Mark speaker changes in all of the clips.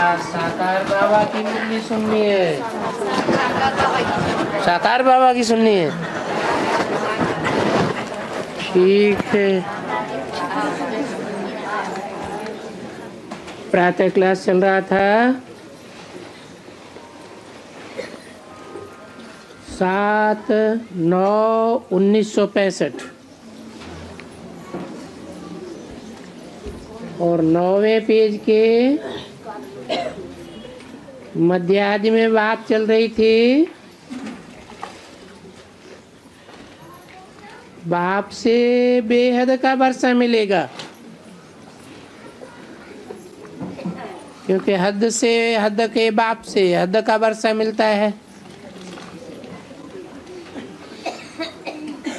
Speaker 1: साकार बाबा की मुरली सुननी है? साकार बाबा की सुननी है? ठीक है। प्रातः क्लास चल रहा था 7/9/1965 और 9वें पेज के मध्याह्न में बात चल रही थी बाप से बेहद का वर्षा मिलेगा, क्योंकि हद से हद के बाप से हद का वर्षा मिलता है।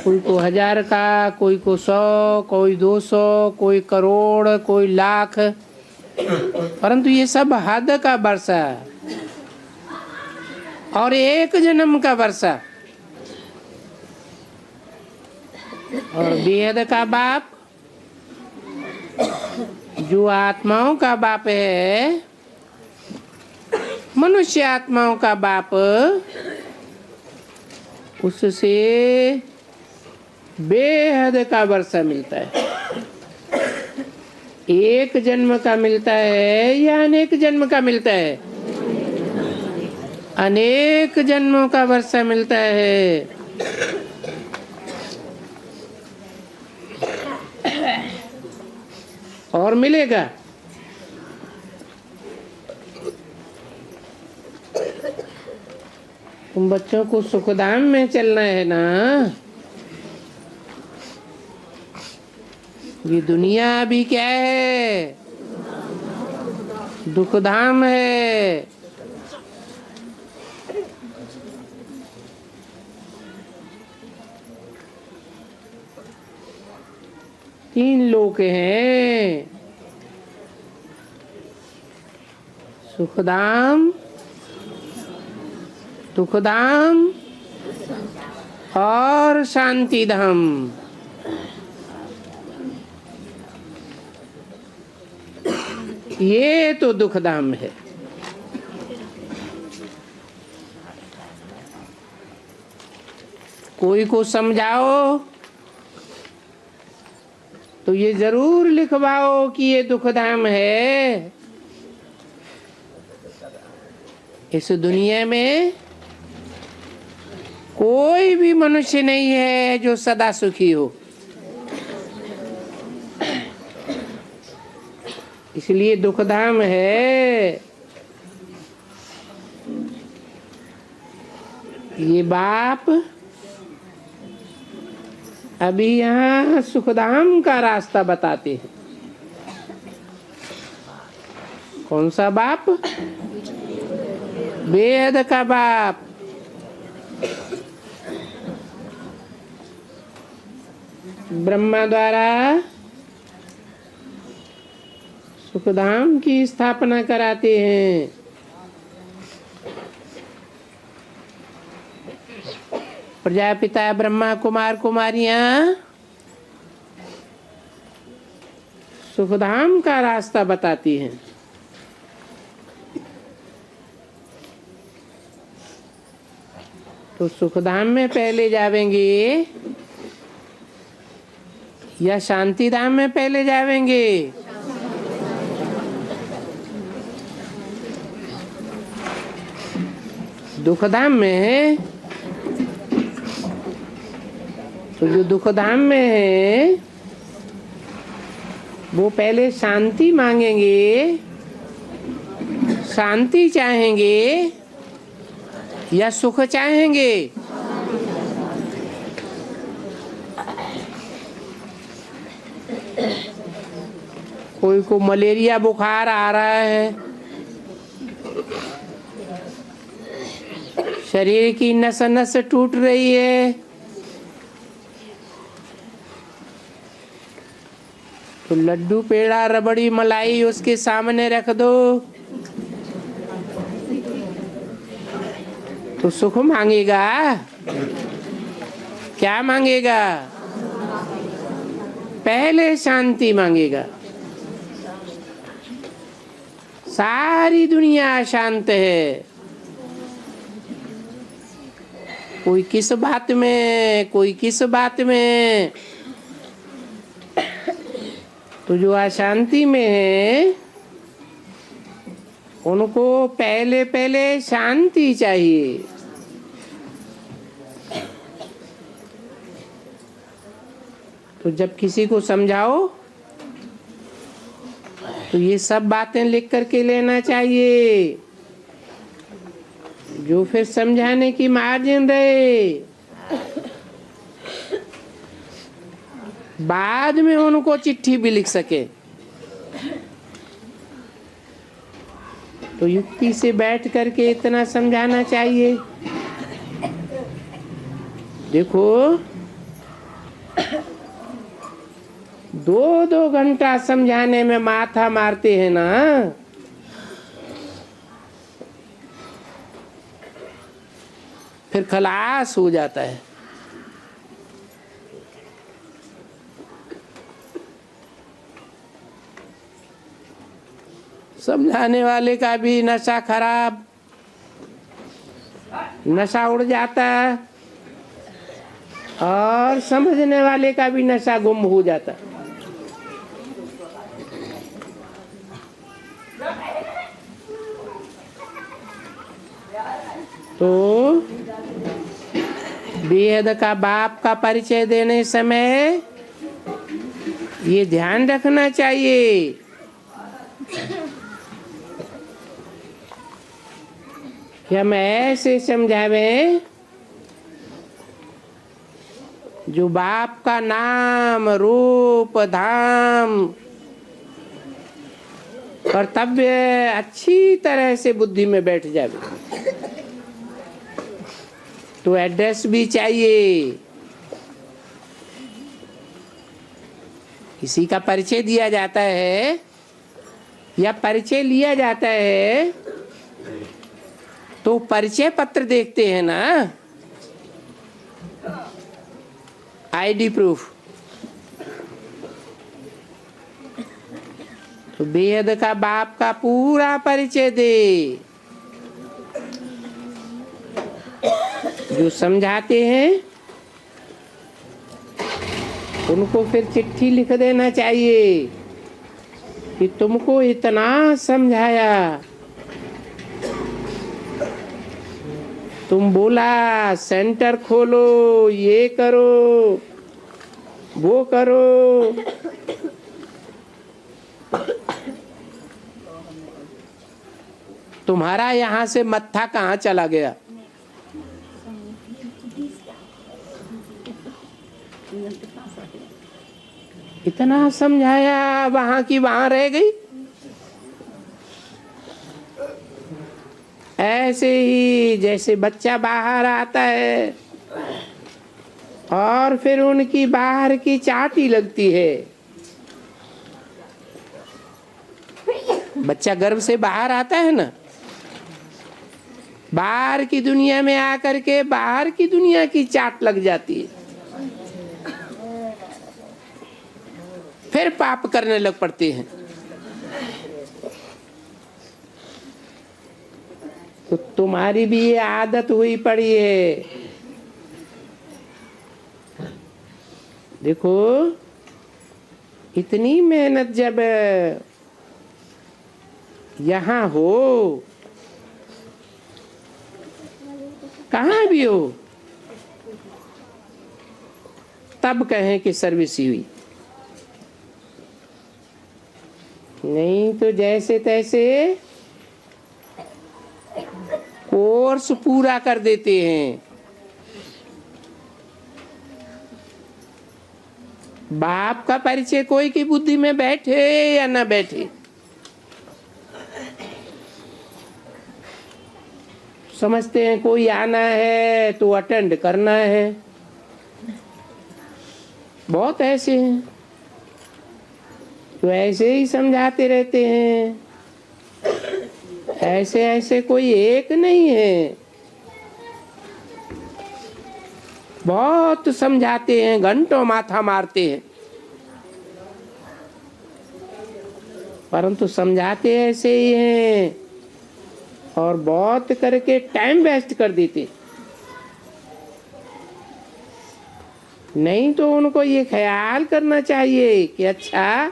Speaker 1: कोई को 1000 का, कोई को 100, कोई 200, कोई करोड़, कोई लाख, परंतु ये सब हद का वर्षा और एक जन्म का वर्षा। और बेहद का बाप जो आत्माओं का बाप है, मनुष्य आत्माओं का बाप, उससे बेहद का वर्षा मिलता है। एक जन्म का मिलता है या अनेक जन्म का मिलता है? अनेक जन्मों का वर्षा मिलता है। और मिलेगा। तुम बच्चों को सुखधाम में चलना है ना। ये दुनिया अभी क्या है? दुखधाम है। तीन लोक हैं, सुखधाम, दुखधाम और शांति धाम। ये तो दुखधाम है। कोई को समझाओ तो ये जरूर लिखवाओ कि ये दुखधाम है। इस दुनिया में कोई भी मनुष्य नहीं है जो सदा सुखी हो। इसलिए दुखधाम है। ये बाप अभी यहाँ सुखधाम का रास्ता बताते हैं। कौन सा बाप? बेहद का बाप। ब्रह्मा द्वारा सुखधाम की स्थापना कराते हैं। प्रजापिता ब्रह्मा, कुमार कुमारियां सुखधाम का रास्ता बताती हैं। तो सुखधाम में पहले जावेंगे या शांति धाम में पहले जावेंगे? दुखधाम में है। तो जो दुखधाम में है वो पहले शांति मांगेंगे, शांति चाहेंगे या सुख चाहेंगे? कोई को मलेरिया बुखार आ रहा है, शरीर की नस नस टूट रही है, तो लड्डू पेड़ा रबड़ी मलाई उसके सामने रख दो तो सुख मांगेगा? क्या मांगेगा? पहले शांति मांगेगा। सारी दुनिया अशांत है। कोई किस बात में, कोई किस बात में। तो जो अशांति में है उनको पहले पहले शांति चाहिए। तो जब किसी को समझाओ तो ये सब बातें लिख करके लेना चाहिए, जो फिर समझाने की मार्जिन रहे। बाद में उनको चिट्ठी भी लिख सके। तो युक्ति से बैठ करके इतना समझाना चाहिए। देखो 2-2 घंटा समझाने में माथा मारते हैं ना, फिर खलास हो जाता है। समझाने वाले का भी नशा खराब, नशा उड़ जाता है, और समझने वाले का भी नशा गुम हो जाता। तो बेहद का बाप का परिचय देने समय ये ध्यान रखना चाहिए कि हम ऐसे समझावें जो बाप का नाम, रूप, धाम, कर्तव्य अच्छी तरह से बुद्धि में बैठ जाए। तो एड्रेस भी चाहिए। किसी का परिचय दिया जाता है या परिचय लिया जाता है तो परिचय पत्र देखते हैं ना, आईडी प्रूफ। तो बेहद का बाप का पूरा परिचय दे। जो समझाते हैं उनको फिर चिट्ठी लिख देना चाहिए कि तुमको इतना समझाया, तुम बोला सेंटर खोलो, ये करो, वो करो, तुम्हारा यहाँ से मत्था कहाँ चला गया? इतना समझाया, वहां की वहां रह गई। ऐसे ही जैसे बच्चा बाहर आता है और फिर उनकी बाहर की चाटी लगती है। बच्चा गर्भ से बाहर आता है ना, बाहर की दुनिया में आकर के बाहर की दुनिया की चाट लग जाती है, फिर पाप करने लग पड़ते हैं। तो तुम्हारी भी ये आदत हुई पड़ी है। देखो इतनी मेहनत जब यहाँ हो, कहाँ भी हो, तब कहें कि सर्विस ही हुई। नहीं तो जैसे तैसे कोर्स पूरा कर देते हैं। बाप का परिचय कोई की बुद्धि में बैठे या ना बैठे, समझते हैं कोई आना है तो अटेंड करना है। बहुत ऐसे हैं तो ऐसे ही समझाते रहते हैं। ऐसे ऐसे कोई एक नहीं है, बहुत समझाते हैं, घंटों माथा मारते हैं। परंतु समझाते ऐसे ही हैं और बहुत करके टाइम वेस्ट कर देते। नहीं तो उनको ये ख्याल करना चाहिए कि अच्छा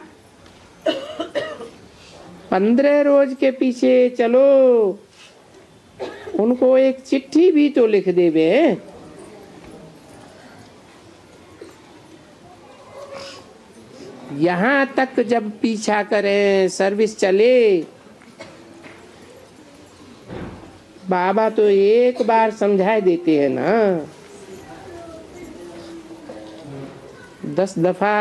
Speaker 1: 15 रोज के पीछे चलो, उनको एक चिट्ठी भी तो लिख देवे। यहाँ तक जब पीछा करें, सर्विस चले, बाबा तो एक बार समझा देते हैं ना, 10 दफा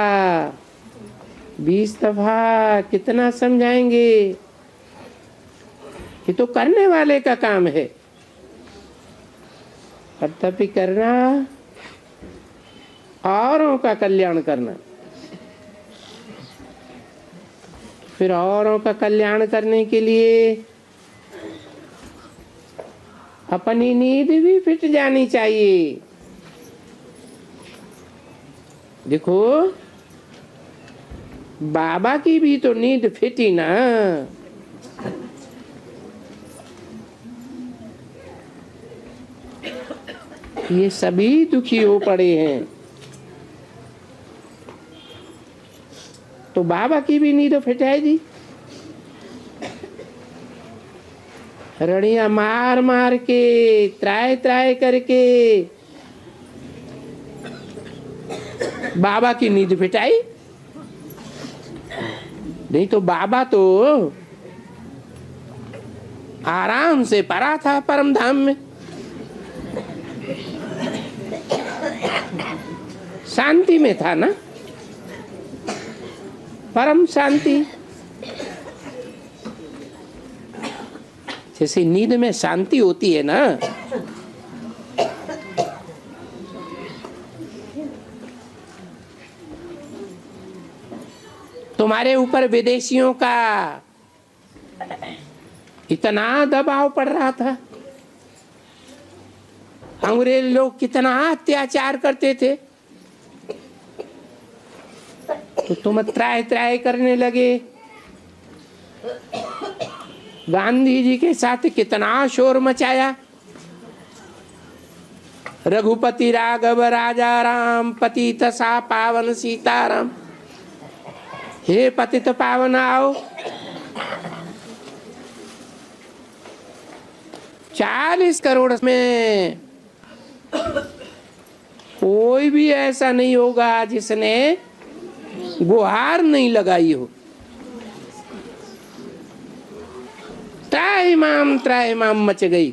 Speaker 1: 20 दफा कितना समझाएंगे। ये तो करने वाले का काम है। कर्तव्य करना, औरों का कल्याण करना। फिर औरों का कल्याण करने के लिए अपनी नींद भी फिट जानी चाहिए। देखो बाबा की भी तो नींद फिटी ना। ये सभी दुखी हो पड़े हैं, तो बाबा की भी नींद फिट है जी। रड़ियां मार मार के, त्राय त्राय करके बाबा की नींद फिटाई। नहीं तो बाबा तो आराम से पड़ा था परम धाम में, शांति में था ना, परम शांति। जैसे नींद में शांति होती है ना, तुम्हारे ऊपर विदेशियों का इतना दबाव पड़ रहा था, अंग्रेज लोग कितना अत्याचार करते थे, तो तुम त्राय त्राय करने लगे। गांधी जी के साथ कितना शोर मचाया। रघुपति राघव राजा राम, पतित सा पावन सीताराम, हे पतित पावन आओ। 40 करोड़ में कोई भी ऐसा नहीं होगा जिसने गुहार नहीं लगाई हो। त्राहिमाम मच गई।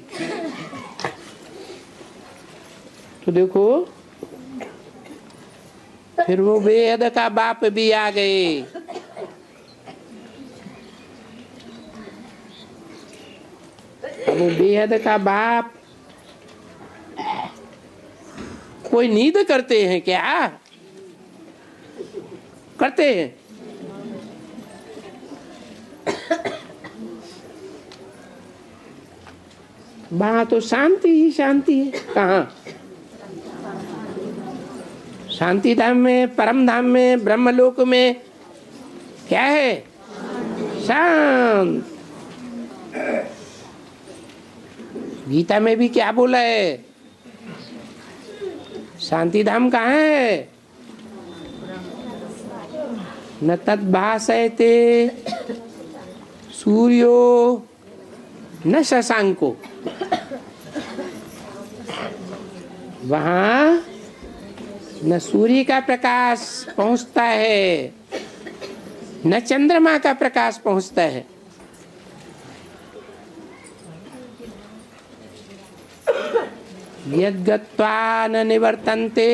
Speaker 1: तो देखो फिर वो बेहद का बाप भी आ गए। अब वो बेहद का बाप कोई नींद करते हैं क्या? करते हैं। वहां तो शांति ही शांति है। कहाँ? शांति धाम में, परम धाम में, ब्रह्मलोक में क्या है? शांत। गीता में भी क्या बोला है? शांति धाम कहाँ है? न तद्भासयते सूर्यो न शशांको। वहां न सूर्य का प्रकाश पहुंचता है, न चंद्रमा का प्रकाश पहुंचता है। यद्गत्वा न निवर्तन्ते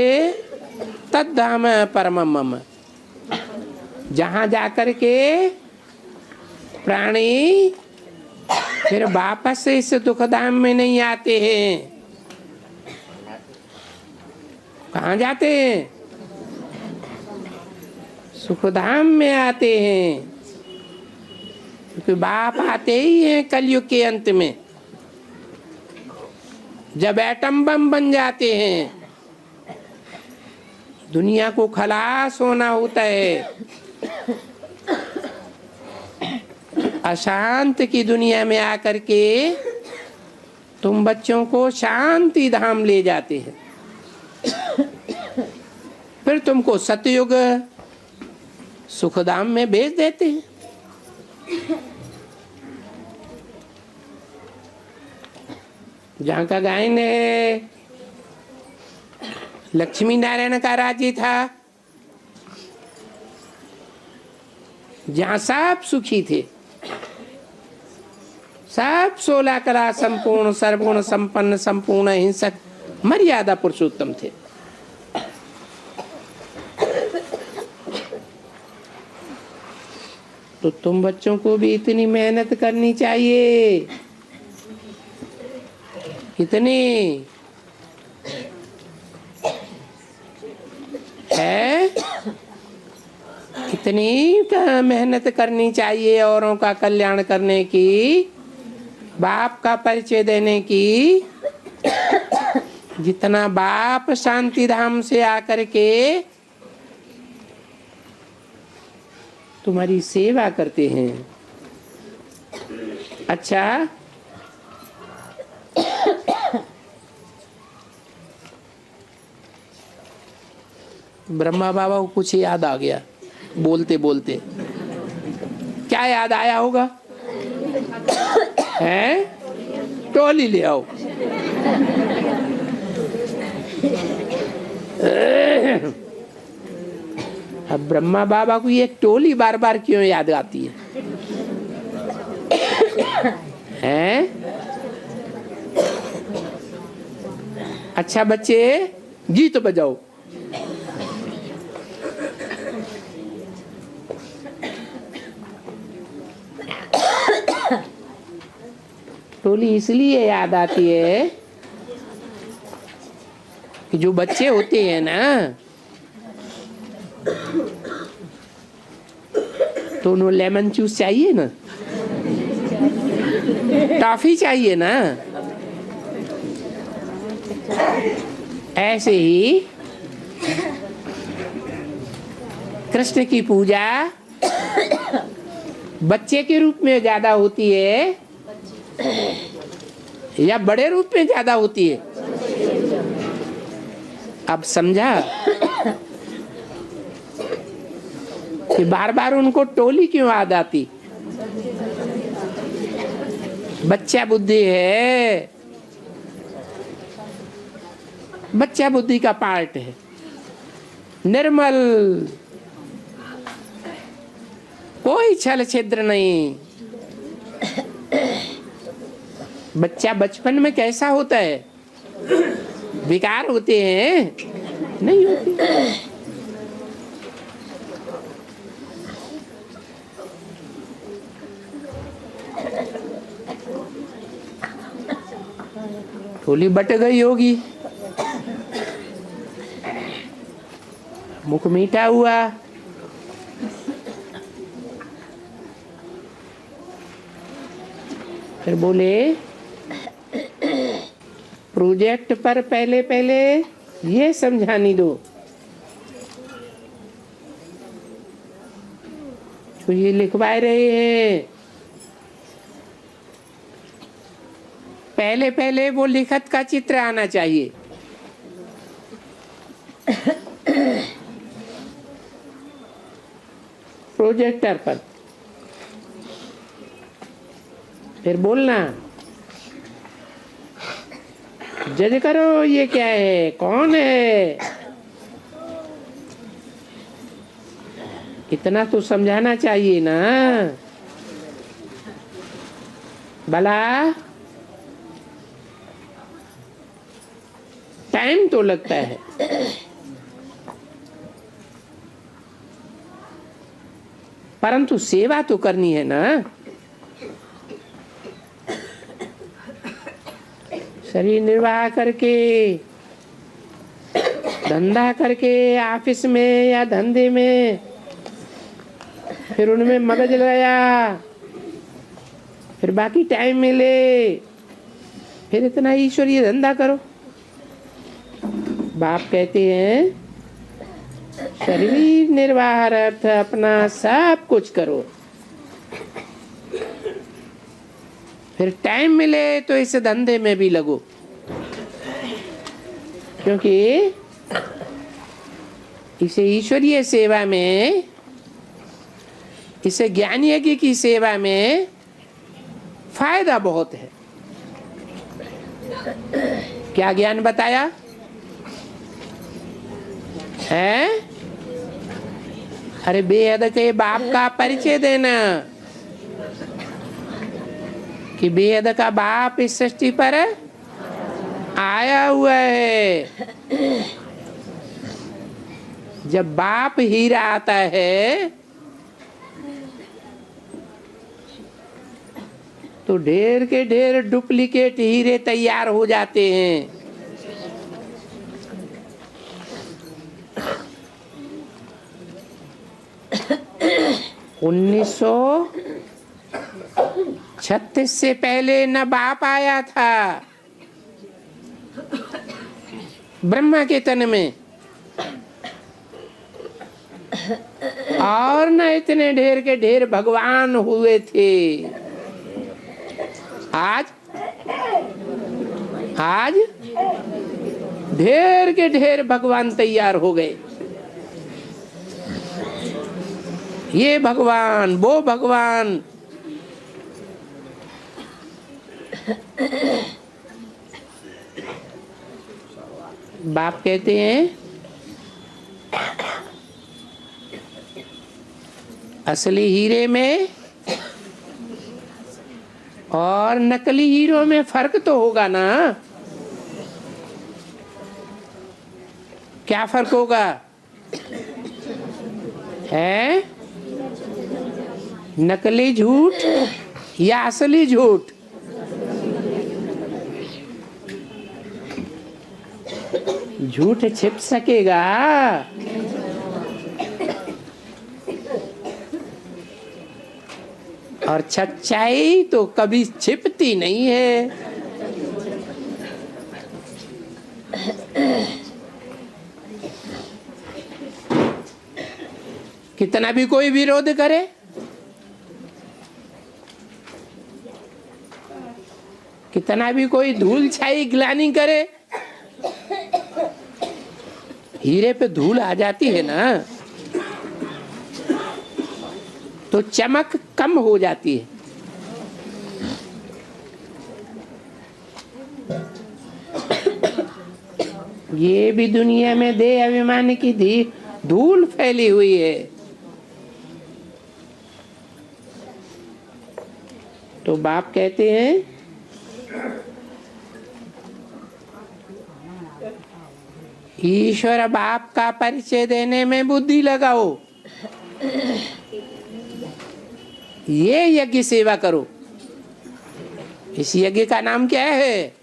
Speaker 1: तद्धाम परमम् मम। जहां जाकर के प्राणी फिर वापस इस दुखधाम में नहीं आते हैं। कहाँ जाते हैं? सुखधाम में आते हैं, क्योंकि बाप आते ही हैं कलयुग के अंत में, जब एटम बम बन जाते हैं, दुनिया को खलास होना होता है। अशांत की दुनिया में आकर के तुम बच्चों को शांति धाम ले जाते हैं, फिर तुमको सतयुग सुखधाम में भेज देते हैं। जहाँ का गायन है, लक्ष्मी नारायण का राज्य था, जहाँ सब सुखी थे, सब 16 कला संपूर्ण, सर्वगुण संपन्न, संपूर्ण हिंसक, मर्यादा पुरुषोत्तम थे। तो तुम बच्चों को भी इतनी मेहनत करनी चाहिए, कितनी है, कितनी मेहनत करनी चाहिए औरों का कल्याण करने की, बाप का परिचय देने की। जितना बाप शांति धाम से आकर के तुम्हारी सेवा करते हैं। अच्छा, ब्रह्मा बाबा को कुछ याद आ गया बोलते बोलते। क्या याद आया होगा? हैं? टोली ले आओ। अब ब्रह्मा बाबा को ये टोली बार बार क्यों याद आती है? हैं? अच्छा बच्चे, गीत बजाओ। टोली इसलिए याद आती है कि जो बच्चे होते हैं ना, तो उन्हें लेमन जूस चाहिए ना, टॉफी चाहिए ना। ऐसे ही कृष्ण की पूजा बच्चे के रूप में ज्यादा होती है या बड़े रूप में ज्यादा होती है? अब समझा कि बार बार उनको टोली क्यों याद आती? बच्चा बुद्धि है, बच्चा बुद्धि का पार्ट है, निर्मल, कोई छल छिद्र नहीं। बच्चा बचपन में कैसा होता है? विकार होते हैं? नहीं होते। टोली बट गई होगी, मुख मीठा हुआ, फिर बोले प्रोजेक्ट पर पहले पहले ये समझानी दो, तो ये लिखवा रहे हैं, पहले पहले वो लिखत का चित्र आना चाहिए। प्रोजेक्टर पर फिर बोलना, जज करो ये क्या है, कौन है। इतना तो समझाना चाहिए ना भला, टाइम तो लगता है। परंतु सेवा तो करनी है ना। शरीर निर्वाह करके, धंधा करके, ऑफिस में या धंधे में, फिर उनमें मगज लगाया, फिर बाकी टाइम मिले, फिर इतना ईश्वरीय धंधा करो। बाप कहते हैं शरीर निर्वाह अर्थ अपना सब कुछ करो, फिर टाइम मिले तो इस धंधे में भी लगो, क्योंकि इसे ईश्वरीय सेवा में, इसे ज्ञान यज्ञ की सेवा में फायदा बहुत है। क्या ज्ञान बताया है? अरे बेहद के बाप का परिचय देना कि बेहद का बाप इस सृष्टि पर आया हुआ है। जब बाप हीरा आता है तो ढेर के ढेर डुप्लीकेट हीरे तैयार हो जाते हैं। उन्नीस 1936 से पहले न बाप आया था ब्रह्मा के तन में, और न इतने ढेर के ढेर भगवान हुए थे। आज ढेर के ढेर भगवान तैयार हो गए। ये भगवान, वो भगवान। बाप कहते हैं असली हीरे में और नकली हीरो में फर्क तो होगा ना। क्या फर्क होगा है? नकली झूठ या असली झूठ? झूठ छिप सकेगा, और सच्चाई तो कभी छिपती नहीं है। कितना भी कोई विरोध करे, कितना भी कोई धूल छाई ग्लानि करे, हीरे पे धूल आ जाती है ना तो चमक कम हो जाती है। ये भी दुनिया में देह अभिमान की धूल फैली हुई है। तो बाप कहते हैं ईश्वर बाप का परिचय देने में बुद्धि लगाओ, ये यज्ञ सेवा करो। इस यज्ञ का नाम क्या है?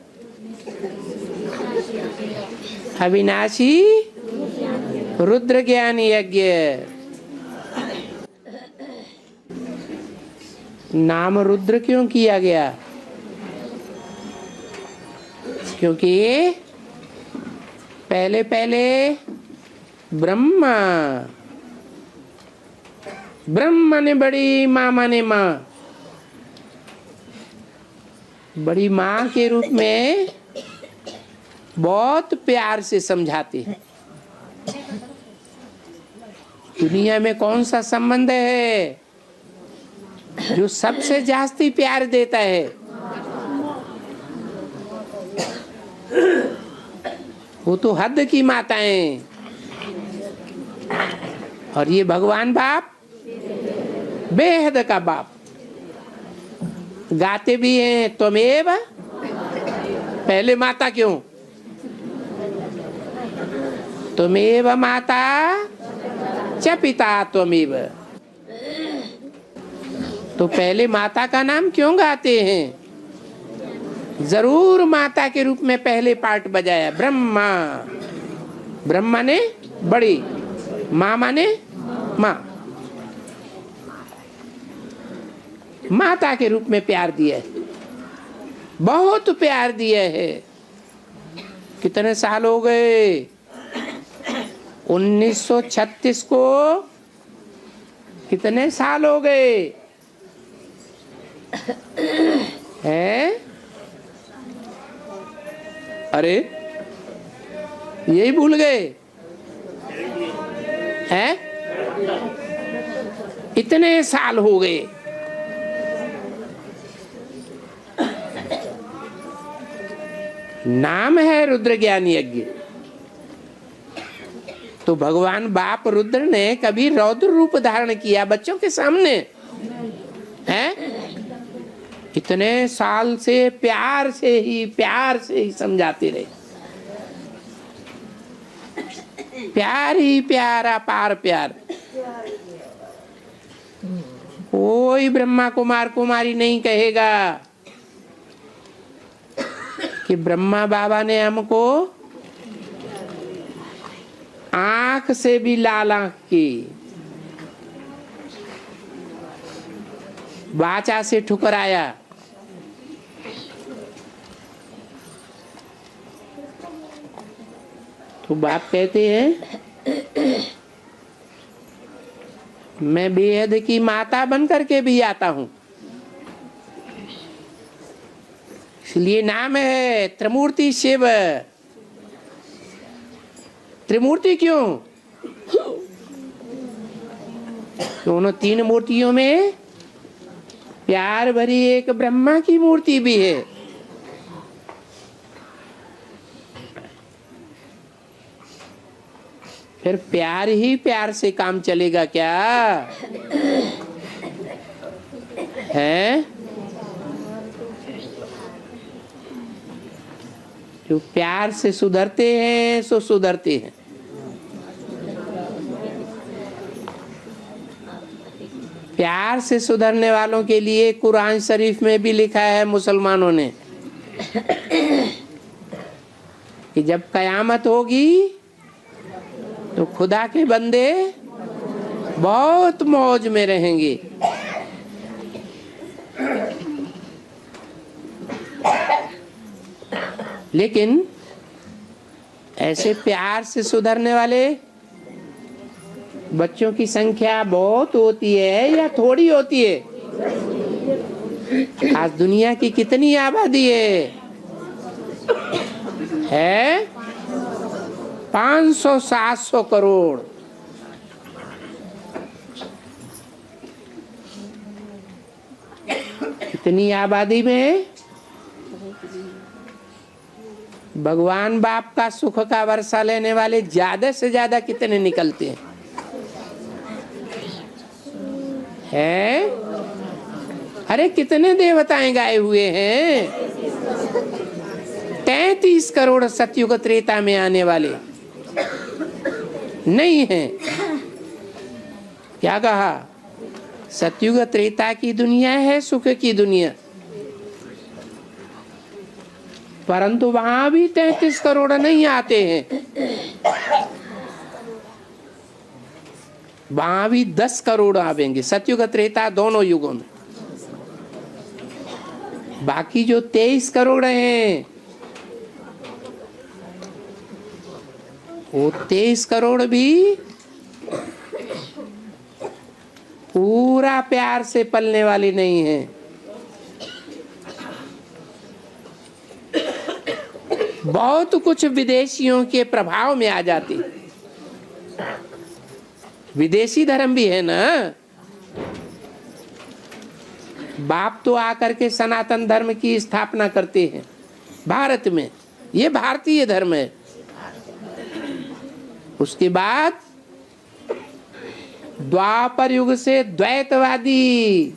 Speaker 1: अविनाशी रुद्र ज्ञान यज्ञ। नाम रुद्र क्यों किया गया? क्योंकि पहले पहले ब्रह्मा, ब्रह्मा ने बड़ी माँ माने माँ, बड़ी माँ के रूप में बहुत प्यार से समझाते हैं। दुनिया में कौन सा संबंध है जो सबसे जास्ती प्यार देता है? वो तो हद की माताएं। और ये भगवान बाप बेहद का बाप। गाते भी हैं त्वमेव, पहले माता क्यों? त्वमेव माता च पिता त्वमेव। तो पहले माता का नाम क्यों गाते हैं? जरूर माता के रूप में पहले पार्ट बजाया। ब्रह्मा, ब्रह्मा ने बड़ी, माँ माने माँ, माता के रूप में प्यार दिया है, बहुत प्यार दिया है। कितने साल हो गए? 1936 को कितने साल हो गए? है? अरे यही भूल गए हैं? इतने साल हो गए। नाम है रुद्र ज्ञान यज्ञ। तो भगवान बाप रुद्र ने कभी रौद्र रूप धारण किया बच्चों के सामने हैं? इतने साल से प्यार से ही समझाते रहे। प्यार ही प्यार, अपार प्यार। कोई ब्रह्मा कुमार कुमारी नहीं कहेगा कि ब्रह्मा बाबा ने हमको आंख से भी लाल आंख की, वाचा से ठुकराया। तो बाप कहते हैं मैं बेहद की माता बनकर के भी आता हूं। इसलिए नाम है त्रिमूर्ति शिव। त्रिमूर्ति क्यों? दोनों तीन मूर्तियों में प्यार भरी एक ब्रह्मा की मूर्ति भी है। फिर प्यार ही प्यार से काम चलेगा क्या है? जो प्यार से सुधरते हैं सो सुधरते हैं। प्यार से सुधरने वालों के लिए कुरान शरीफ में भी लिखा है मुसलमानों ने कि जब कयामत होगी तो खुदा के बंदे बहुत मौज में रहेंगे। लेकिन ऐसे प्यार से सुधरने वाले बच्चों की संख्या बहुत होती है या थोड़ी होती है? आज दुनिया की कितनी आबादी है 500-700 करोड़। इतनी आबादी में भगवान बाप का सुख का वर्षा लेने वाले ज्यादा से ज्यादा कितने निकलते हैं? अरे कितने देवताएं गाए हुए हैं? 33 करोड़ सतयुग त्रेता में आने वाले नहीं है। क्या कहा? सतयुग त्रेता की दुनिया है सुख की दुनिया, परंतु वहां भी 33 करोड़ नहीं आते हैं। वहां भी 10 करोड़ आवेंगे सतयुग त्रेता दोनों युगों में। बाकी जो 23 करोड़ हैं वो 23 करोड़ भी पूरा प्यार से पलने वाले नहीं हैं। बहुत कुछ विदेशियों के प्रभाव में आ जाते। विदेशी धर्म भी है ना। बाप तो आकर के सनातन धर्म की स्थापना करते हैं भारत में, ये भारतीय धर्म है। उसके बाद द्वापर युग से द्वैतवादी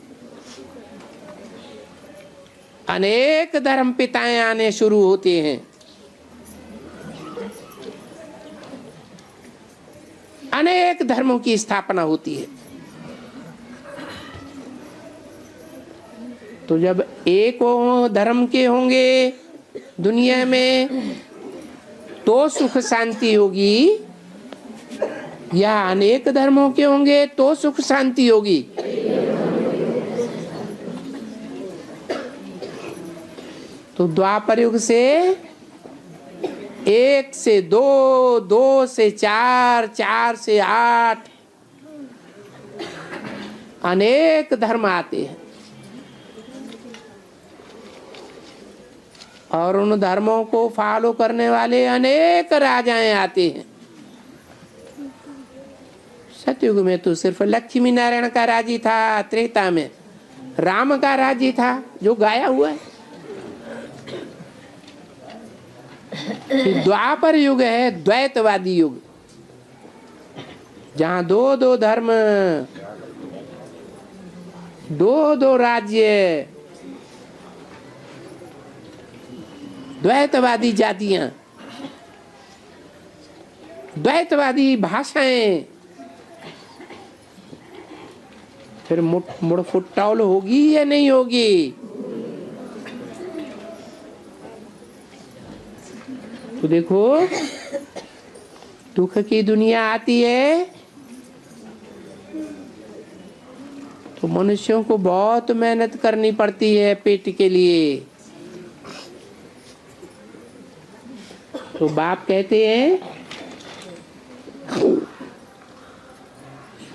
Speaker 1: अनेक धर्म पिताएं आने शुरू होते हैं। अनेक धर्मों की स्थापना होती है। तो जब एक धर्म के होंगे दुनिया में तो सुख शांति होगी, या अनेक धर्मों के होंगे तो सुख शांति होगी? तो द्वापर युग से 1 से 2, 2 से 4, 4 से 8 अनेक धर्म आते हैं। और उन धर्मों को फॉलो करने वाले अनेक राजाएं आते हैं। सतयुग में तो सिर्फ लक्ष्मी नारायण का राज्य था, त्रेता में राम का राज्य था जो गाया हुआ है। द्वापर युग है द्वैतवादी युग, जहां दो दो धर्म, दो दो राज्य, द्वैतवादी जातियां, द्वैतवादी भाषाएं, फिर मुड़ फुटौल होगी या नहीं होगी? तो देखो, दुख की दुनिया आती है तो मनुष्यों को बहुत मेहनत करनी पड़ती है पेट के लिए। तो बाप कहते हैं,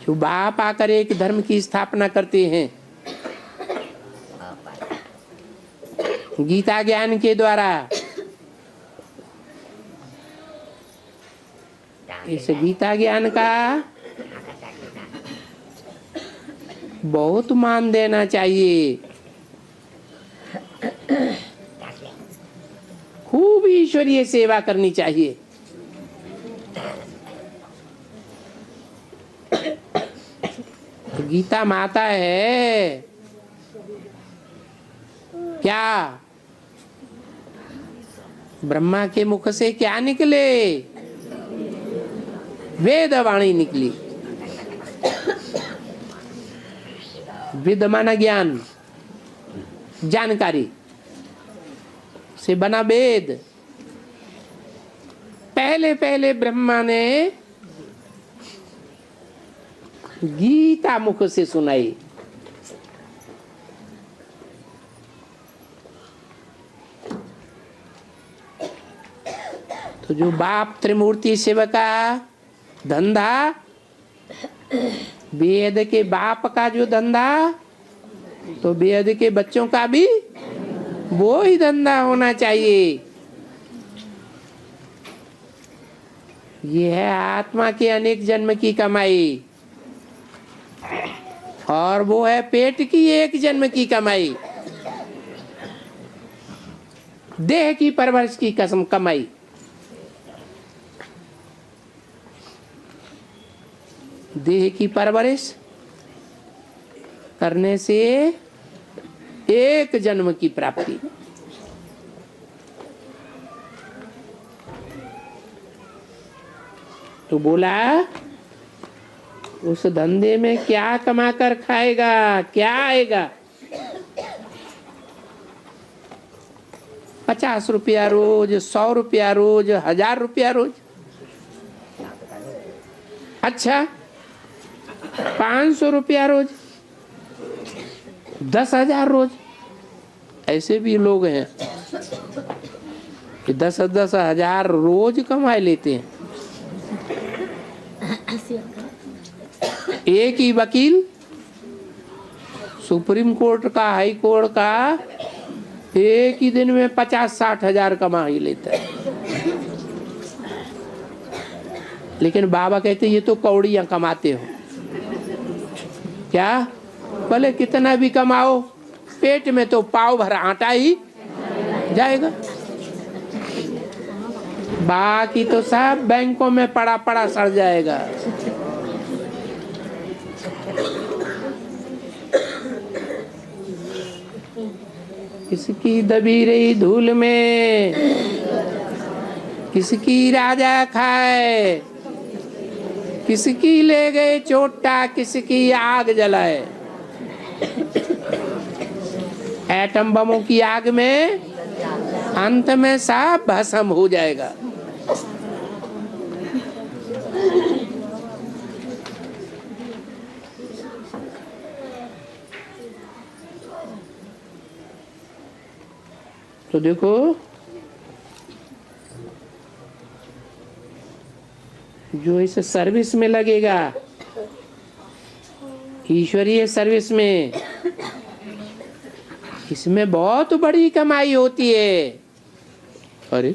Speaker 1: जो बाप आकर एक धर्म की स्थापना करते हैं गीता ज्ञान के द्वारा, इस गीता ज्ञान का बहुत मान देना चाहिए। खूब ईश्वरीय सेवा करनी चाहिए। तो गीता माता है क्या? ब्रह्मा के मुख से क्या निकले? वेद वाणी निकली। वेद माना ज्ञान, जानकारी से बना वेद। पहले पहले ब्रह्मा ने गीता मुख से सुनाई। तो जो बाप त्रिमूर्ति शिव का धंधा, वेद के बाप का जो धंधा, तो वेद के बच्चों का भी वो ही धंधा होना चाहिए। ये है आत्मा के अनेक जन्म की कमाई, और वो है पेट की एक जन्म की कमाई, देह की परवरिश की कसम कमाई। देह की परवरिश करने से एक जन्म की प्राप्ति। तो बोला, उस धंधे में क्या कमा कर खाएगा, क्या आएगा? 50 रुपया रोज, 100 रुपया रोज, 1000 रुपया रोज। अच्छा, 500 रुपया रोज, 10,000 रोज। ऐसे भी लोग हैं कि 10-10 हजार रोज कमा लेते हैं। एक ही वकील सुप्रीम कोर्ट का, हाई कोर्ट का, एक ही दिन में 50-60 हजार कमा ही लेता है। लेकिन बाबा कहते ये तो कौड़ियां कमाते हो। क्या? भले कितना भी कमाओ, पेट में तो पाव भर आटा ही जाएगा, बाकी तो सब बैंकों में पड़ा पड़ा सड़ जाएगा। किसकी दबी रही धूल में किसकी राजा खाए, किसकी ले गए चोटा किसकी आग जलाए। एटम बमों की आग में अंत में सब भस्म हो जाएगा। तो देखो, जो इस सर्विस में लगेगा, ईश्वरीय सर्विस में, इसमें बहुत बड़ी कमाई होती है। अरे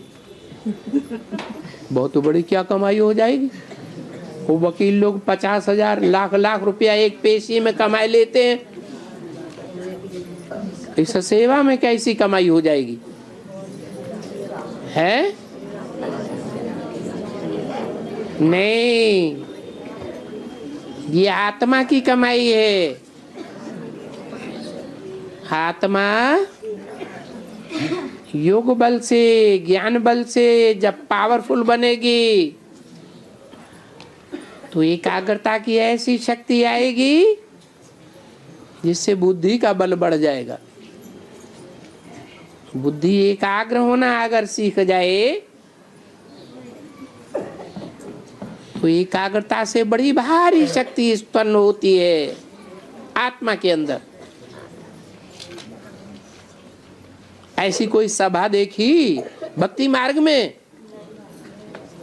Speaker 1: बहुत बड़ी क्या कमाई हो जाएगी। वो वकील लोग 50,000 लाख लाख रुपया एक पेशी में कमाए लेते हैं, इस सेवा में कैसी कमाई हो जाएगी है? नहीं, ये आत्मा की कमाई है। आत्मा योग बल से, ज्ञान बल से जब पावरफुल बनेगी तो एकाग्रता की ऐसी शक्ति आएगी जिससे बुद्धि का बल बढ़ जाएगा। बुद्धि एकाग्र होना अगर सीख जाए तो एकाग्रता से बड़ी भारी शक्ति उत्पन्न होती है आत्मा के अंदर। ऐसी कोई सभा देखी भक्ति मार्ग में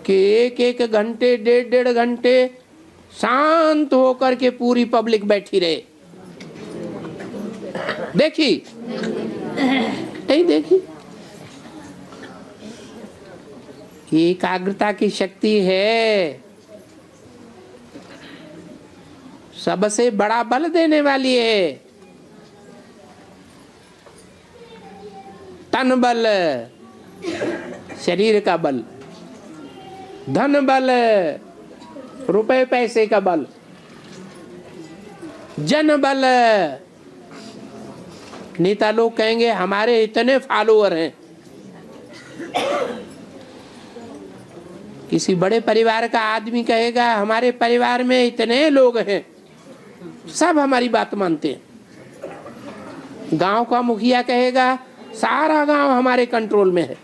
Speaker 1: कि एक एक घंटे, डेढ़ डेढ़ घंटे शांत होकर के पूरी पब्लिक बैठी रहे? देखी? नहीं देखी। ये एकाग्रता की शक्ति है, सबसे बड़ा बल देने वाली है। तन बल, शरीर का बल, धन बल, रुपए पैसे का बल, जन बल। नेता लोग कहेंगे हमारे इतने फॉलोअर हैं। किसी बड़े परिवार का आदमी कहेगा हमारे परिवार में इतने लोग हैं, सब हमारी बात मानते हैं। गांव का मुखिया कहेगा सारा गांव हमारे कंट्रोल में है।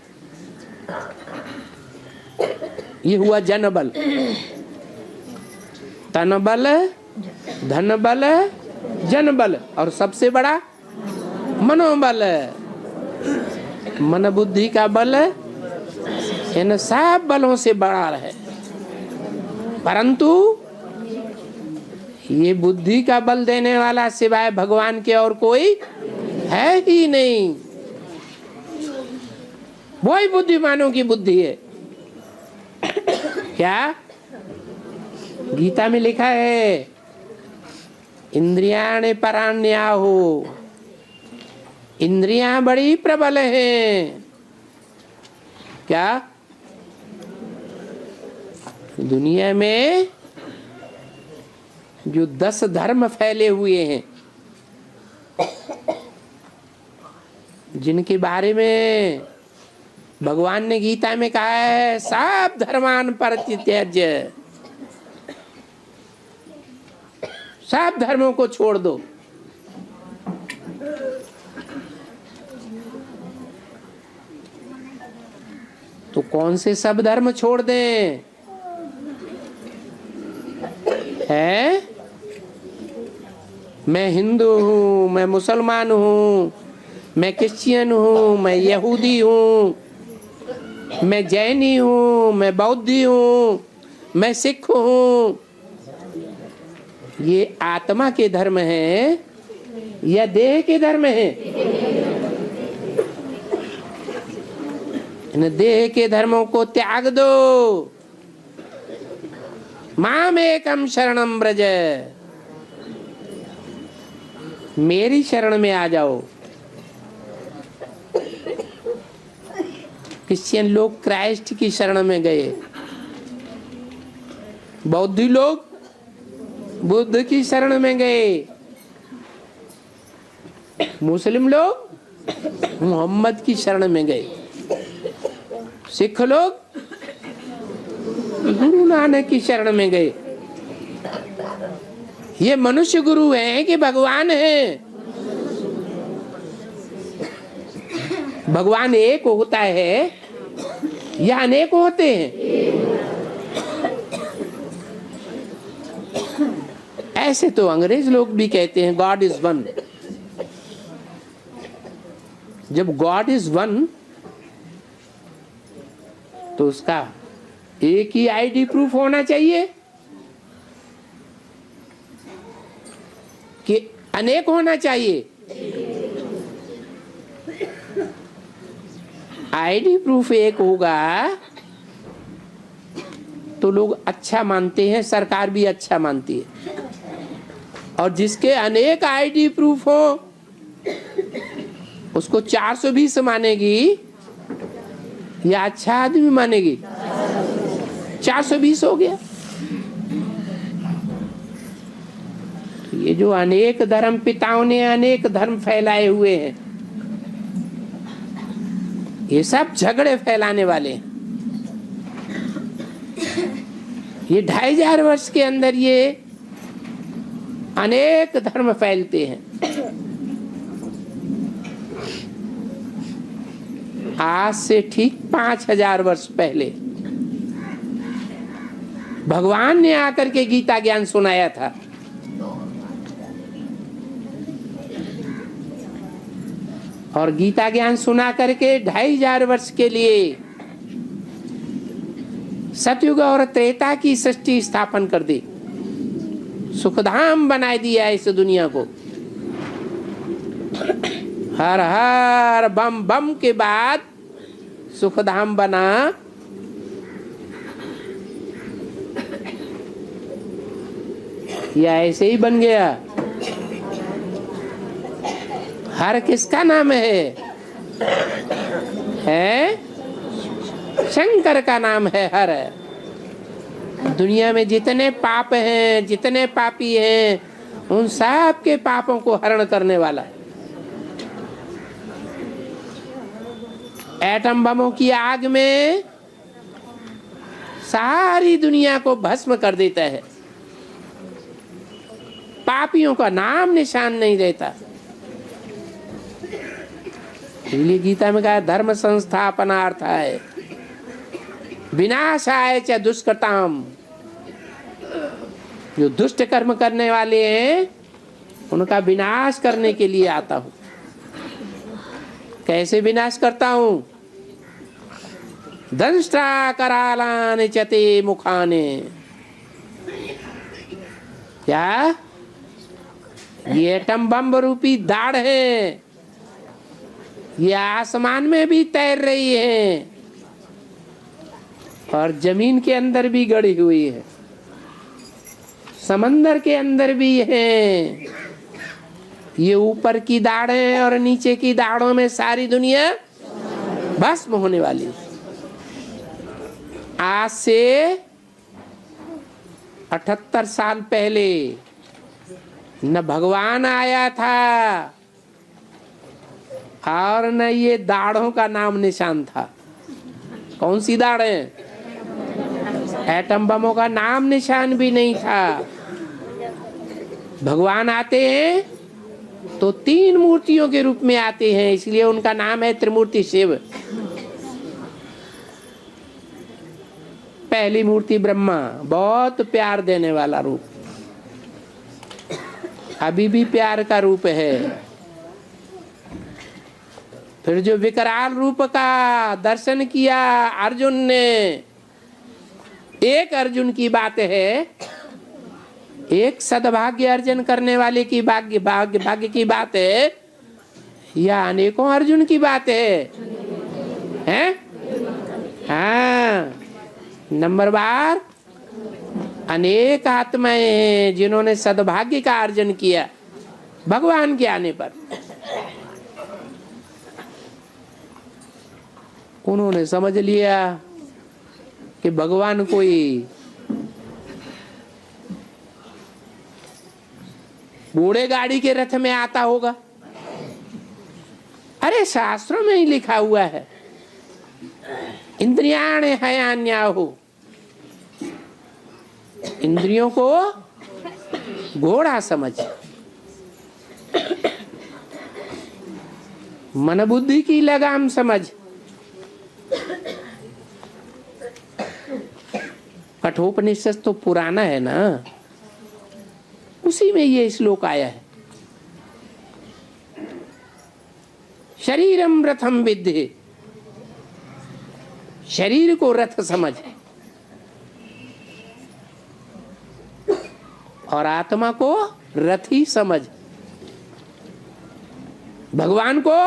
Speaker 1: ये हुआ जन बल। तन बल, धन बल, जन बल, और सबसे बड़ा मनोबल, मन बुद्धि का बल इन सब बलों से बड़ा है। परंतु ये बुद्धि का बल देने वाला सिवाय भगवान के और कोई है ही नहीं। वही बुद्धिमानों की बुद्धि है। क्या गीता में लिखा है? इंद्रियाणि पराण्याहु, इंद्रियां बड़ी प्रबल हैं। क्या दुनिया में जो 10 धर्म फैले हुए हैं, जिनके बारे में भगवान ने गीता में कहा है सब धर्मान परित्यज्य, सब धर्मों को छोड़ दो। तो कौन से सब धर्म छोड़ दें? है? मैं हिंदू हूँ, मैं मुसलमान हूँ, मैं क्रिश्चियन हूँ, मैं यहूदी हूँ, मैं जैनी हूँ, मैं बौद्धी हूँ, मैं सिख हूँ। ये आत्मा के धर्म हैं या देह के धर्म हैं? इन देह के धर्मों को त्याग दो। माम एकम शरणम ब्रज, मेरी शरण में आ जाओ। क्रिश्चियन लोग क्राइस्ट की शरण में गए, बौद्धी लोग बुद्ध की शरण में गए, मुस्लिम लोग मोहम्मद की शरण में गए, सिख लोग गुरु नानक की शरण में गए। ये मनुष्य गुरु हैं कि भगवान हैं? भगवान एक होता है या अनेक होते हैं? ऐसे तो अंग्रेज लोग भी कहते हैं गॉड इज वन। जब गॉड इज वन तो उसका एक ही आईडी प्रूफ होना चाहिए कि अनेक होना चाहिए? आईडी प्रूफ एक होगा तो लोग अच्छा मानते हैं, सरकार भी अच्छा मानती है। और जिसके अनेक आईडी प्रूफ हो उसको 420 मानेगी या अच्छा आदमी मानेगी? 420 हो गया। ये जो अनेक धर्म पिताओं ने अनेक धर्म फैलाए हुए हैं, ये सब झगड़े फैलाने वाले हैं। ये 2500 वर्ष के अंदर ये अनेक धर्म फैलते हैं। आज से ठीक 5000 वर्ष पहले भगवान ने आकर के गीता ज्ञान सुनाया था। और गीता ज्ञान सुना करके 2500 वर्ष के लिए सतयुग और त्रेता की सृष्टि स्थापन कर दी, सुखधाम बना दिया इस दुनिया को। हर हर बम बम के बाद सुखधाम बना। या ऐसे ही बन गया? हर किसका नाम है? शंकर का नाम है हर। दुनिया में जितने पाप हैं, जितने पापी हैं, उन सब के पापों को हरण करने वाला। एटम बमों की आग में सारी दुनिया को भस्म कर देता है, पापियों का नाम निशान नहीं रहता। इसलिए गीता में कहा धर्म संस्थापनार्थाय विनाशाय च दुष्कृताम। जो दुष्ट कर्म करने वाले हैं उनका विनाश करने के लिए आता हूं। कैसे विनाश करता हूं? दंष्ट्रा करालानि चते मुखाने। क्या ये एटम बम रूपी दाढ़ है, ये आसमान में भी तैर रही है और जमीन के अंदर भी गड़ी हुई है, समंदर के अंदर भी है। ये ऊपर की दाढ़ें और नीचे की दाढ़ों में सारी दुनिया भस्म होने वाली है। आज से 78 साल पहले न भगवान आया था और न ये दाढ़ों का नाम निशान था। कौन सी दाढ़ें? एटम बमों का नाम निशान भी नहीं था। भगवान आते हैं तो 3 मूर्तियों के रूप में आते हैं, इसलिए उनका नाम है त्रिमूर्ति शिव। पहली मूर्ति ब्रह्मा, बहुत प्यार देने वाला रूप, अभी भी प्यार का रूप है। फिर जो विकराल रूप का दर्शन किया अर्जुन ने, एक अर्जुन की बात है, एक सद्भाग्य अर्जन करने वाले की भाग्य की बात है, या अनेकों अर्जुन की बात है? हाँ, नंबरवार अनेक आत्माएं हैं जिन्होंने सद्भाग्य का अर्जन किया भगवान के आने पर। उन्होंने समझ लिया कि भगवान कोई घोड़े गाड़ी के रथ में आता होगा। अरे शास्त्रों में ही लिखा हुआ है, इंद्रियाणे हयान्याहु, इंद्रियों को घोड़ा समझ, मन बुद्धि की लगाम समझ। कठोपनिषद तो पुराना है ना, उसी में ये श्लोक आया है। शरीरम रथम विद्धि, शरीर को रथ समझ और आत्मा को रथी समझ, भगवान को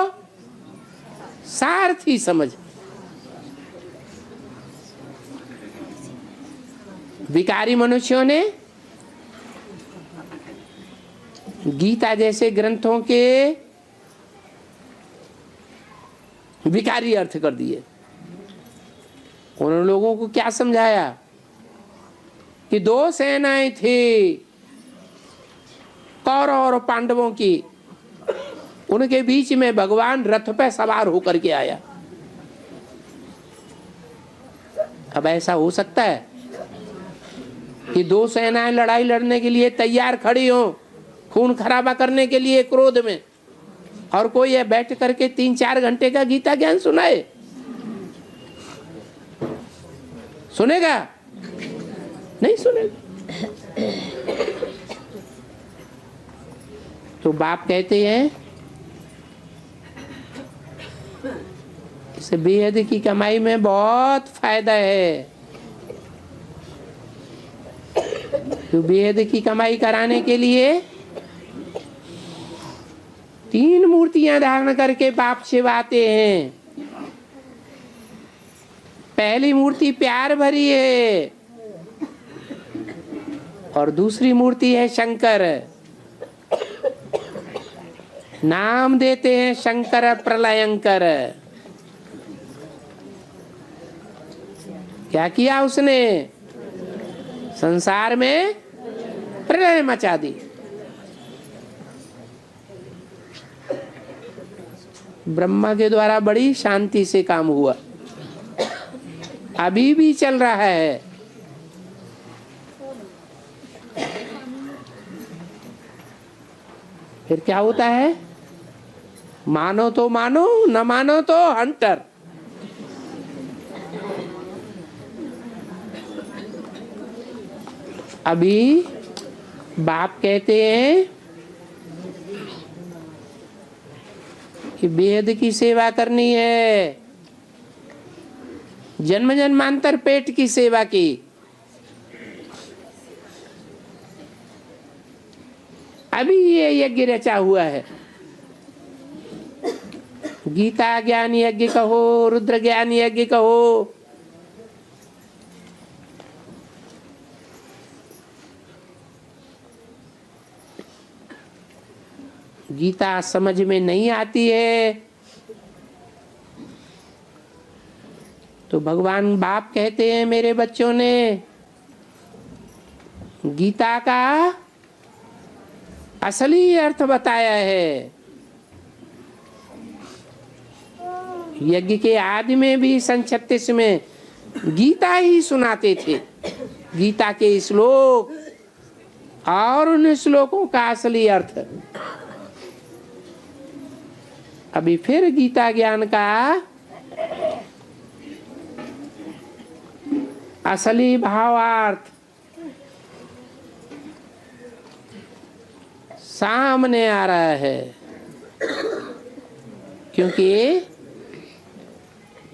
Speaker 1: सारथी समझ। विकारी मनुष्यों ने गीता जैसे ग्रंथों के विकारी अर्थ कर दिए। उन लोगों को क्या समझाया कि दो सेनाएं थी, कौरव और पांडवों की, उनके बीच में भगवान रथ पे सवार होकर के आया। अब ऐसा हो सकता है कि दो सेनाएं लड़ाई लड़ने के लिए तैयार खड़ी हो, खून खराबा करने के लिए क्रोध में, और कोई ये बैठ करके 3-4 घंटे का गीता ज्ञान सुनाए? सुनेगा? नहीं सुनेगा। तो बाप कहते हैं इसे बेहद की कमाई में बहुत फायदा है। तो बेहद की कमाई कराने के लिए 3 मूर्तियां धारण करके बाप शिवाते हैं। पहली मूर्ति प्यार भरी है और दूसरी मूर्ति है शंकर। नाम देते हैं शंकर प्रलयंकर। क्या किया उसने? संसार में प्रलय मचा दी। ब्रह्मा के द्वारा बड़ी शांति से काम हुआ, अभी भी चल रहा है। फिर क्या होता है? मानो तो मानो, न मानो तो हंटर। अभी बाप कहते हैं कि वेद की सेवा करनी है, जन्म जन्मांतर पेट की सेवा की। अभी ये यज्ञ रचा हुआ है। गीता ज्ञान यज्ञ कहो, रुद्र ज्ञान यज्ञ कहो, गीता समझ में नहीं आती है तो भगवान बाप कहते हैं मेरे बच्चों ने गीता का असली अर्थ बताया है। यज्ञ के आदि में भी सन 36 में गीता ही सुनाते थे, गीता के श्लोक और उन श्लोकों का असली अर्थ। अभी फिर गीता ज्ञान का असली भावार्थ सामने आ रहा है, क्योंकि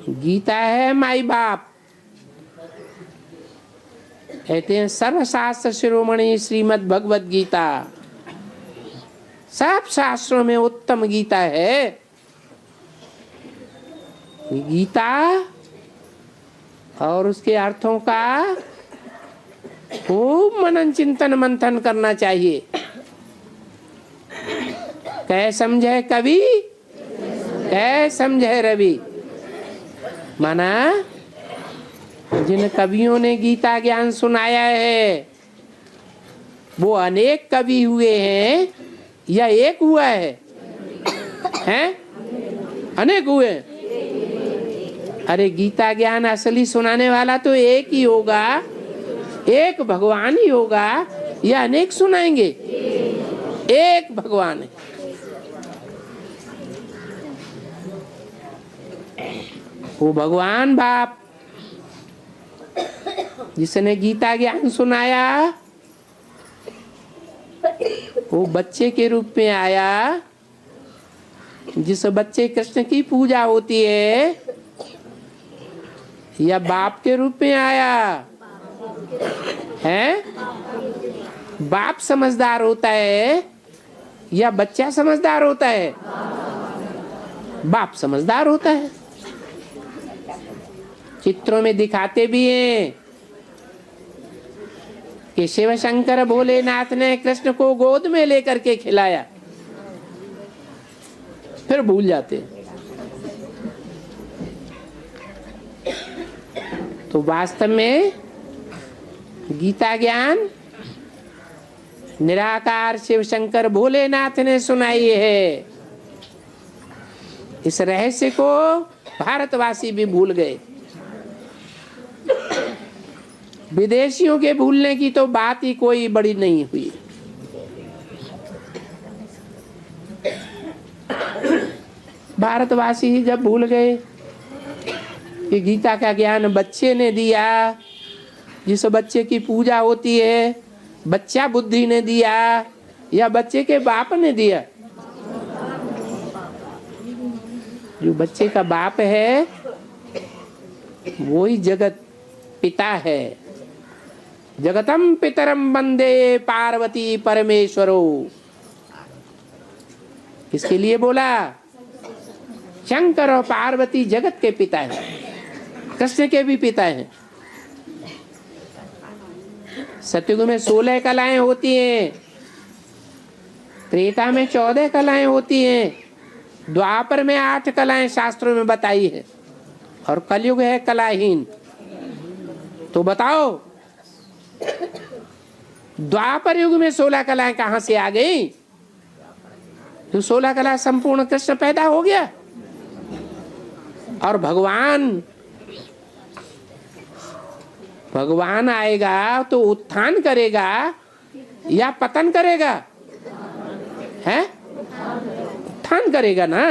Speaker 1: गीता है माई बाप। कहते हैं सर्वशास्त्र शिरोमणि श्रीमद् भगवद गीता, सब शास्त्रों में उत्तम गीता है। गीता और उसके अर्थों का खूब मनन चिंतन मंथन करना चाहिए। कै समझे कवि, कै समझे रवि। माना जिन कवियों ने गीता ज्ञान सुनाया है वो अनेक कवि हुए हैं या एक हुआ है? हैं? अनेक हुए। अरे गीता ज्ञान असली सुनाने वाला तो एक ही होगा, एक भगवान ही होगा, या अनेक सुनाएंगे? एक भगवान है। वो भगवान बाप जिसने गीता ज्ञान सुनाया वो बच्चे के रूप में आया। जिस बच्चे कृष्ण की पूजा होती है या बाप के रूप में आया है? बाप समझदार होता है या बच्चा समझदार होता है? बाप समझदार होता है। चित्रों में दिखाते भी हैं कि शिव शंकर भोलेनाथ ने कृष्ण को गोद में लेकर के खिलाया, फिर भूल जाते हैं। तो वास्तव में गीता ज्ञान निराकार शिव शंकर भोलेनाथ ने सुनाई है। इस रहस्य को भारतवासी भी भूल गए। विदेशियों के भूलने की तो बात ही कोई बड़ी नहीं हुई। भारतवासी ही जब भूल गए कि गीता का ज्ञान बच्चे ने दिया, जिस बच्चे की पूजा होती है, बच्चा बुद्धि ने दिया या बच्चे के बाप ने दिया? जो बच्चे का बाप है वही जगत पिता है। जगतम पितरम वंदे पार्वती परमेश्वरो। किसके लिए बोला? शंकर और पार्वती जगत के पिता हैं, कृष्ण के भी पिता हैं। सतयुग में 16 कलाएं होती हैं, त्रेता में 14 कलाएं होती हैं, द्वापर में 8 कलाएं शास्त्रों में बताई है, और कलयुग है कलाहीन। तो बताओ द्वापर युग में 16 कलाएं कहां से आ गई? तो 16 कला संपूर्ण कृष्ण पैदा हो गया। और भगवान आएगा तो उत्थान करेगा या पतन करेगा? है उत्थान करेगा ना।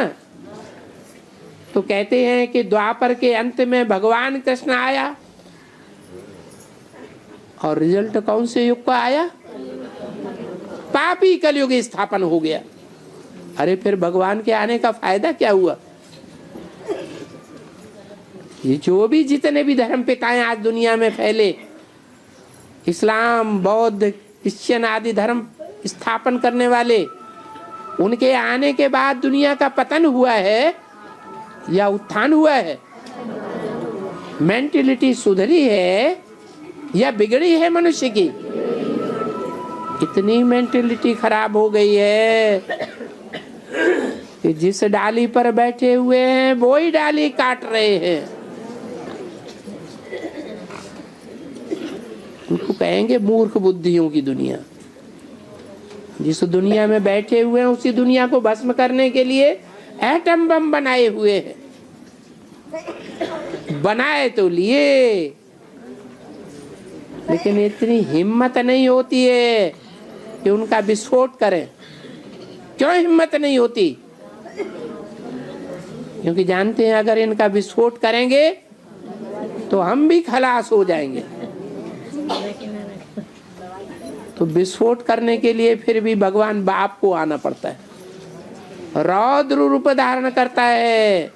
Speaker 1: तो कहते हैं कि द्वापर के अंत में भगवान कृष्ण आया, और रिजल्ट कौन से युग का आया? पापी कलयुग स्थापन हो गया। अरे फिर भगवान के आने का फायदा क्या हुआ? ये जो भी जितने भी धर्म पिताएं आज दुनिया में फैले, इस्लाम, बौद्ध, क्रिश्चियन आदि धर्म स्थापन करने वाले, उनके आने के बाद दुनिया का पतन हुआ है या उत्थान हुआ है? मेंटेलिटी सुधरी है या बिगड़ी है मनुष्य की? इतनी मेंटेलिटी खराब हो गई है कि जिस डाली पर बैठे हुए हैं वो ही डाली काट रहे हैं। उनको कहेंगे मूर्ख बुद्धियों की दुनिया। जिस दुनिया में बैठे हुए हैं उसी दुनिया को भस्म करने के लिए एटम बम बनाए हुए हैं। बनाए तो लिए, लेकिन इतनी हिम्मत नहीं होती है कि उनका विस्फोट करें। क्यों हिम्मत नहीं होती? क्योंकि जानते हैं अगर इनका विस्फोट करेंगे तो हम भी खलास हो जाएंगे। तो विस्फोट करने के लिए फिर भी भगवान बाप को आना पड़ता है, रौद्र रूप धारण करता है।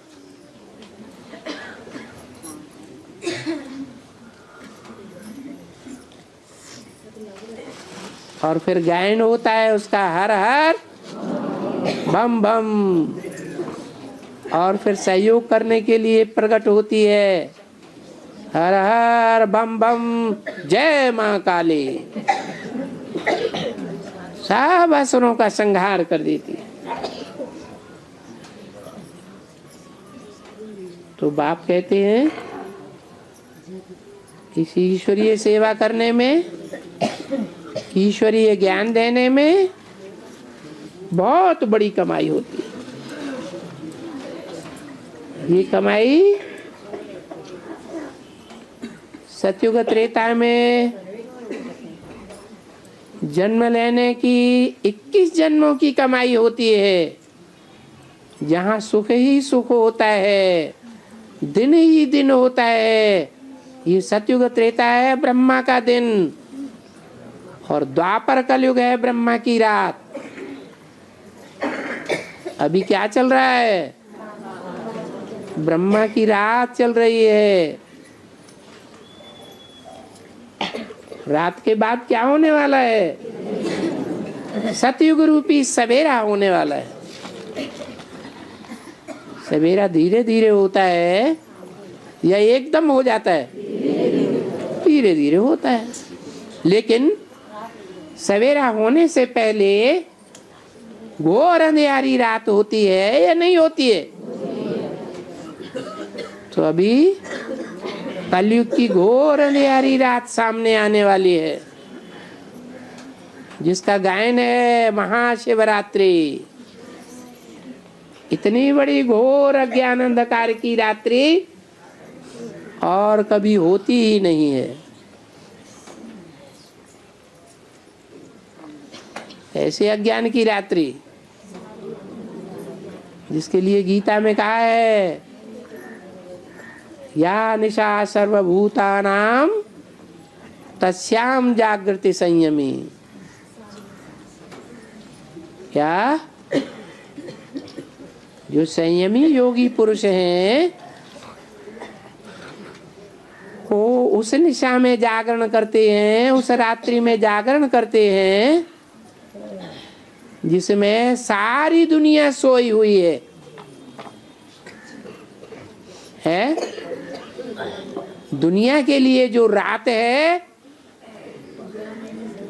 Speaker 1: और फिर गायन होता है उसका, हर हर बम बम। और फिर सहयोग करने के लिए प्रकट होती है, हर हर बम बम जय मां काली। सब असुरों का संहार कर देती है। तो बाप कहते हैं इस ईश्वरीय सेवा करने में, ईश्वरीय ज्ञान देने में बहुत बड़ी कमाई होती है। ये कमाई सतयुग त्रेता में जन्म लेने की 21 जन्मों की कमाई होती है, जहाँ सुख ही सुख होता है, दिन ही दिन होता है। ये सतयुग त्रेता है ब्रह्मा का दिन, और द्वापर कलयुग है ब्रह्मा की रात। अभी क्या चल रहा है? ब्रह्मा की रात चल रही है। रात के बाद क्या होने वाला है? सतयुग रूपी सवेरा होने वाला है। सवेरा धीरे धीरे होता है या एकदम हो जाता है? धीरे धीरे होता है, लेकिन सवेरा होने से पहले घोर अंधेरी रात होती है या नहीं होती है? तो अभी कलयुग की घोर अंधेरी रात सामने आने वाली है, जिसका गायन है महाशिवरात्रि। इतनी बड़ी घोर अज्ञान अंधकार की रात्रि और कभी होती ही नहीं है। ऐसे अज्ञान की रात्रि जिसके लिए गीता में कहा है, या निशा सर्वभूतानां तस्याम जागृति संयमी। क्या जो संयमी योगी पुरुष हैं वो उस निशा में जागरण करते हैं, उस रात्रि में जागरण करते हैं जिसमें सारी दुनिया सोई हुई है? दुनिया के लिए जो रात है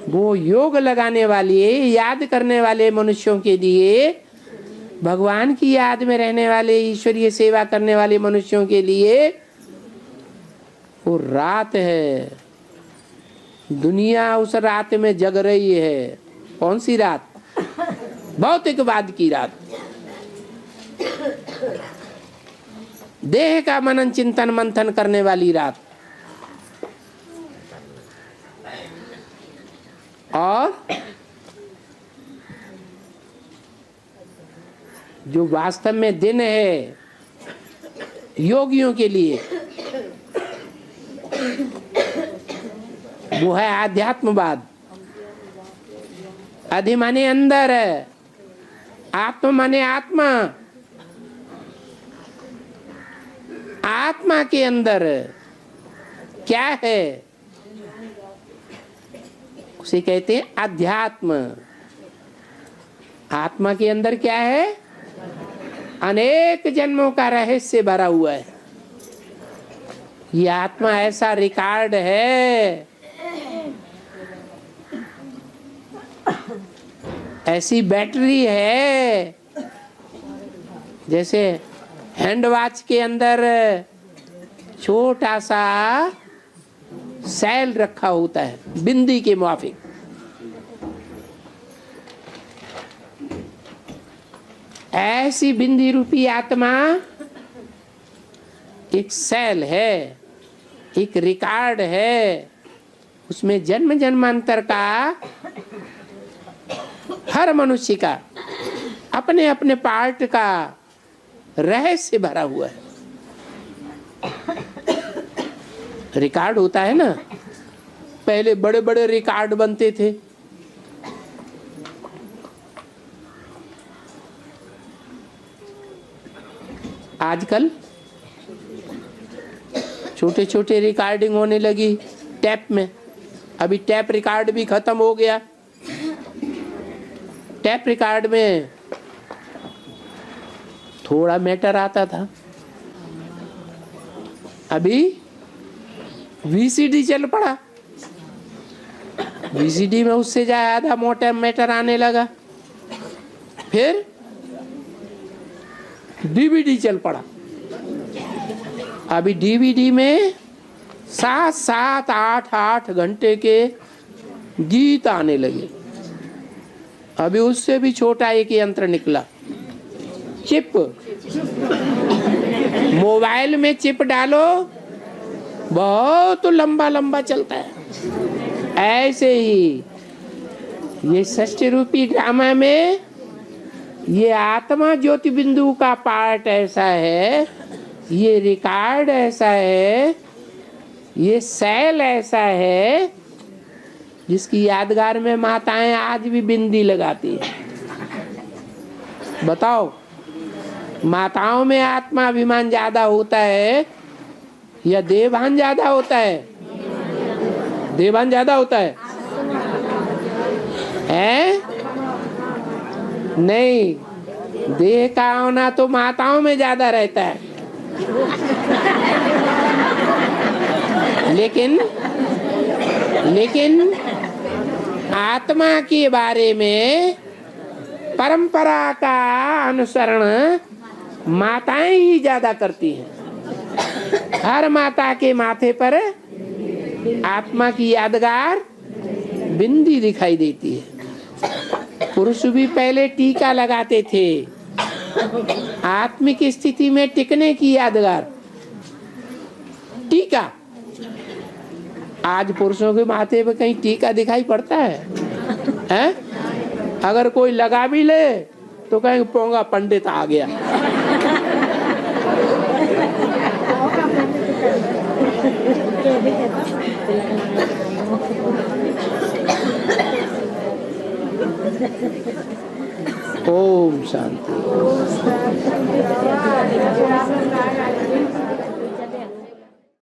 Speaker 1: वो योग लगाने वाले, याद करने वाले मनुष्यों के लिए, भगवान की याद में रहने वाले, ईश्वरीय सेवा करने वाले मनुष्यों के लिए वो रात है। दुनिया उस रात में जग रही है। कौन सी रात? भौतिकवाद की रात। देह का मनन चिंतन मंथन करने वाली रात। और जो वास्तव में दिन है योगियों के लिए वो है आध्यात्मवाद। अधि माने अंदर है, आत्मा माने आत्मा। आत्मा के अंदर क्या है उसे कहते हैं अध्यात्म। आत्मा के अंदर क्या है? अनेक जन्मों का रहस्य भरा हुआ है। ये आत्मा ऐसा रिकॉर्ड है, ऐसी बैटरी है, जैसे हैंड वॉच के अंदर छोटा सा सेल रखा होता है बिंदी के मुआफिक। ऐसी बिंदी रूपी आत्मा एक सेल है, एक रिकॉर्ड है। उसमें जन्म जन्मांतर का हर मनुष्य का अपने अपने पार्ट का रहस्य भरा हुआ है। रिकॉर्ड होता है ना, पहले बड़े बड़े रिकॉर्ड बनते थे। आजकल छोटे छोटे रिकॉर्डिंग होने लगी टैप में। अभी टैप रिकॉर्ड भी खत्म हो गया। टैप रिकॉर्ड में थोड़ा मैटर आता था, अभी वीसीडी चल पड़ा। वीसीडी में उससे ज्यादा मोटा मैटर आने लगा। फिर डीवीडी चल पड़ा। अभी डीवीडी में 7-7, 8-8 घंटे के गीत आने लगे। अभी उससे भी छोटा एक यंत्र निकला, चिप। मोबाइल में चिप डालो, बहुत लंबा लंबा चलता है। ऐसे ही ये षष्ठी रूपी ड्रामा में ये आत्मा ज्योति बिंदु का पार्ट ऐसा है, ये रिकॉर्ड ऐसा है, ये सेल ऐसा है जिसकी यादगार में माताएं आज भी बिंदी लगाती है। बताओ, माताओं में आत्माभिमान ज्यादा होता है या देवान ज्यादा होता है? देवान ज्यादा होता है? नहीं, देह का होना तो माताओं में ज्यादा रहता है। लेकिन आत्मा के बारे में परंपरा का अनुसरण माताएं ही ज्यादा करती हैं। हर माता के माथे पर आत्मा की यादगार बिंदी दिखाई देती है। पुरुष भी पहले टीका लगाते थे, आत्मिक स्थिति में टिकने की यादगार टीका। आज पुरुषों के माथे पे कहीं टीका दिखाई पड़ता है? अगर कोई लगा भी ले तो कहेंगे पोंगा पंडित आ गया। ओम शांति।